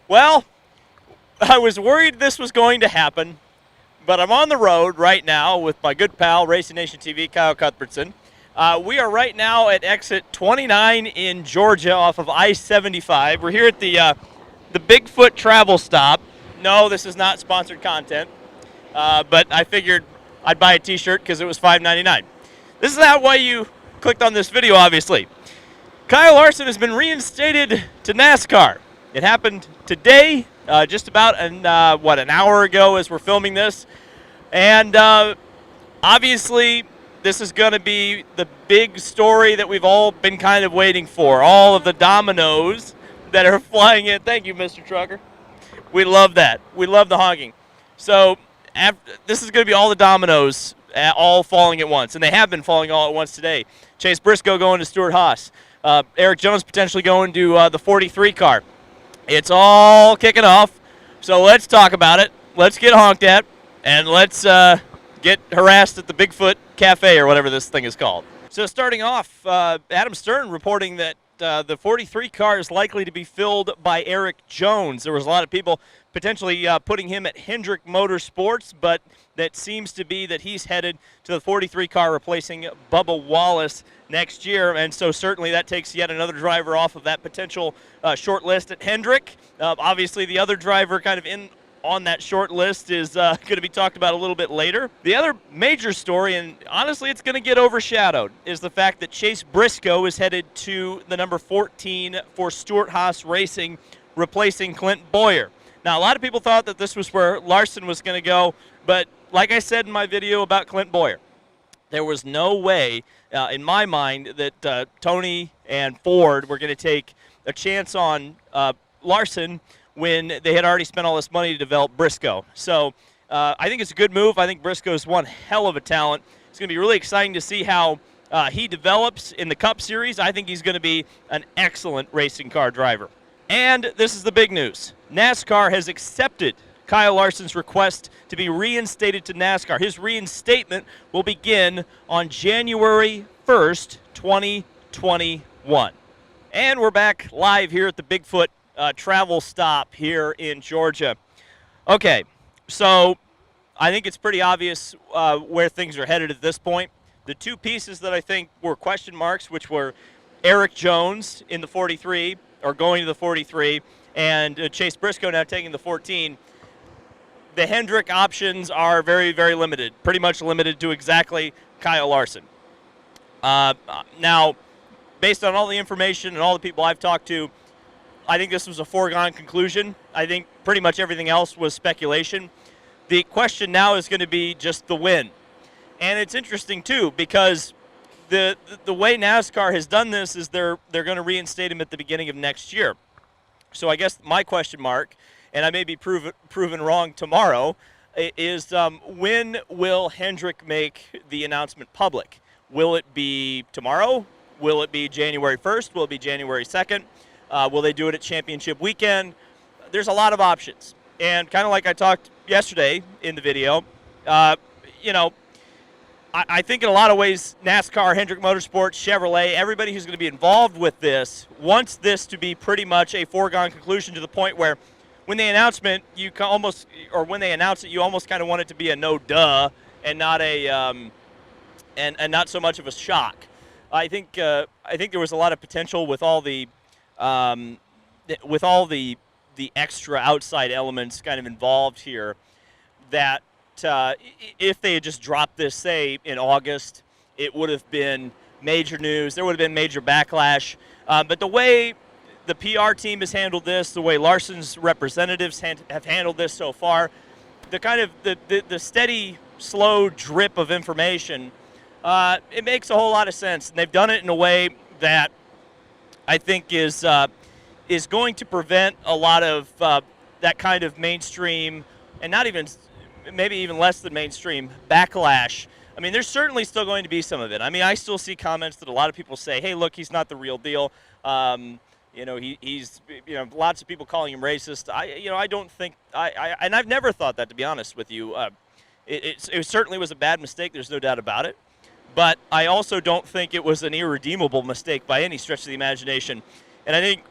Well, I was worried this was going to happen, but I'm on the road right now with my good pal, Racing Nation TV, Kyle Cuthbertson. We are right now at exit 29 in Georgia off of I-75. We're here at the Bigfoot travel stop. No, this is not sponsored content, but I figured I'd buy a T-shirt because it was $5.99. This is not why you clicked on this video, obviously. Kyle Larson has been reinstated to NASCAR. It happened today, just about an hour ago as we're filming this. And obviously, this is going to be the big story that we've all been kind of waiting for. All of the dominoes that are flying in. Thank you, Mr. Trucker. We love that. We love the honking. So this is going to be all the dominoes all falling at once. And they have been falling all at once today. Chase Briscoe going to Stewart-Haas. Erik Jones potentially going to the 43 car. It's all kicking off, so let's talk about it. Let's get honked at, and let's get harassed at the Bigfoot Cafe or whatever this thing is called. So starting off, Adam Stern reporting that the 43 car is likely to be filled by Erik Jones. There was a lot of people potentially putting him at Hendrick Motorsports, but that seems to be that he's headed to the 43 car, replacing Bubba Wallace next year, and so certainly that takes yet another driver off of that potential short list at Hendrick. Obviously, the other driver kind of in on that short list is going to be talked about a little bit later. The other major story, and honestly it's going to get overshadowed, is the fact that Chase Briscoe is headed to the number 14 for Stewart-Haas Racing, replacing Clint Bowyer. Now, a lot of people thought that this was where Larson was going to go, but like I said in my video about Clint Bowyer, there was no way, in my mind, that Tony and Ford were going to take a chance on Larson when they had already spent all this money to develop Briscoe. So I think it's a good move. I think Briscoe's one hell of a talent. It's going to be really exciting to see how he develops in the Cup Series. I think he's going to be an excellent racing car driver. And this is the big news. NASCAR has accepted Kyle Larson's request to be reinstated to NASCAR. His reinstatement will begin on January 1st, 2021. And we're back live here at the Bigfoot travel stop here in Georgia. Okay, so I think it's pretty obvious where things are headed at this point. The two pieces that I think were question marks, which were Erik Jones in the 43, or going to the 43, and Chase Briscoe now taking the 14. The Hendrick options are very, very limited, pretty much limited to exactly Kyle Larson. Now, based on all the information and all the people I've talked to, I think this was a foregone conclusion. I think pretty much everything else was speculation. The question now is going to be just the when. And it's interesting, too, because the way NASCAR has done this is they're going to reinstate him at the beginning of next year. So I guess my question mark, and I may be proven wrong tomorrow, is when will Hendrick make the announcement public? Will it be tomorrow? Will it be January 1st? Will it be January 2nd? Will they do it at championship weekend? There's a lot of options. And kind of like I talked yesterday in the video, I think in a lot of ways, NASCAR, Hendrick Motorsports, Chevrolet, everybody who's going to be involved with this wants this to be pretty much a foregone conclusion, to the point where when they announce it, you almost kind of want it to be a no duh and not a and not so much of a shock. I think there was a lot of potential with all the extra outside elements kind of involved here, that if they had just dropped this, say, in August, it would have been major news. There would have been major backlash. But the way the PR team has handled this, the way Larson's representatives have handled this so far, the kind of the steady, slow drip of information, it makes a whole lot of sense. And they've done it in a way that I think is going to prevent a lot of that kind of mainstream, and not even, maybe even less than mainstream, backlash. I mean, there's certainly still going to be some of it. I mean, I still see comments that a lot of people say, hey, look, he's not the real deal. He's lots of people calling him racist. I don't think, and I've never thought that, to be honest with you. It certainly was a bad mistake. There's no doubt about it. But I also don't think it was an irredeemable mistake by any stretch of the imagination. And I think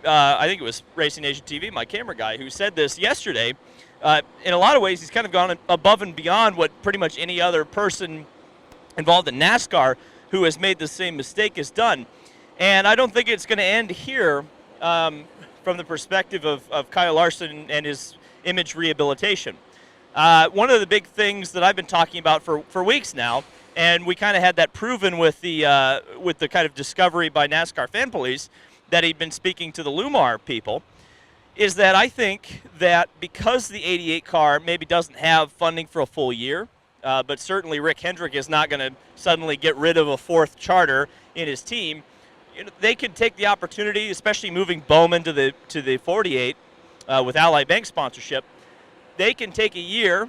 I think it was Racing Nation TV, my camera guy, who said this yesterday. In a lot of ways, he's kind of gone above and beyond what pretty much any other person involved in NASCAR who has made the same mistake has done. And I don't think it's going to end here from the perspective of Kyle Larson and his image rehabilitation. One of the big things that I've been talking about for weeks now, and we kind of had that proven with the kind of discovery by NASCAR Fan Police that he'd been speaking to the Lumar people, is that I think that because the 88 car maybe doesn't have funding for a full year, but certainly Rick Hendrick is not going to suddenly get rid of a fourth charter in his team. They could take the opportunity, especially moving Bowman to the 48 with Ally Bank sponsorship. They can take a year,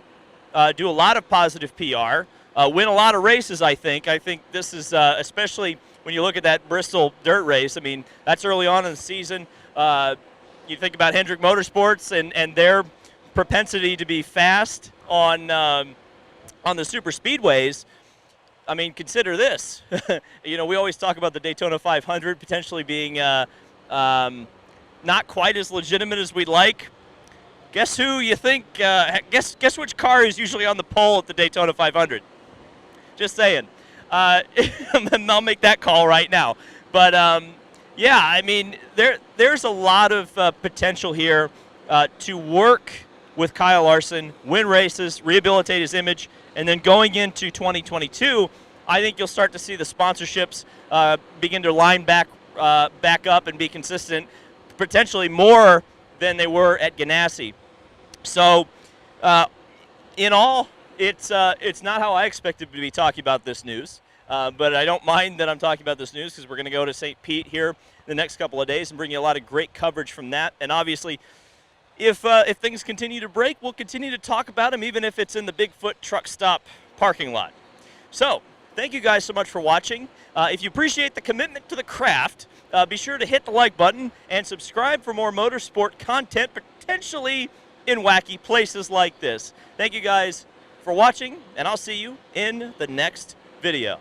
do a lot of positive PR, win a lot of races, I think. I think this is, especially when you look at that Bristol dirt race, I mean, that's early on in the season. You think about Hendrick Motorsports and their propensity to be fast on the super speedways. I mean, consider this. We always talk about the Daytona 500 potentially being not quite as legitimate as we'd like. Guess who you think? Guess which car is usually on the pole at the Daytona 500? Just saying. I'll make that call right now. But yeah, I mean, there's a lot of potential here to work with Kyle Larson, win races, rehabilitate his image, and then going into 2022, I think you'll start to see the sponsorships begin to line back up and be consistent, potentially more than they were at Ganassi. So, in all, it's not how I expected to be talking about this news, but I don't mind that I'm talking about this news because we're going to go to St. Pete here the next couple of days and bring you a lot of great coverage from that. And obviously, if things continue to break, we'll continue to talk about them, even if it's in the Bigfoot truck stop parking lot. So, thank you guys so much for watching. If you appreciate the commitment to the craft, be sure to hit the like button and subscribe for more motorsport content, potentially in wacky places like this. Thank you guys for watching, and I'll see you in the next video.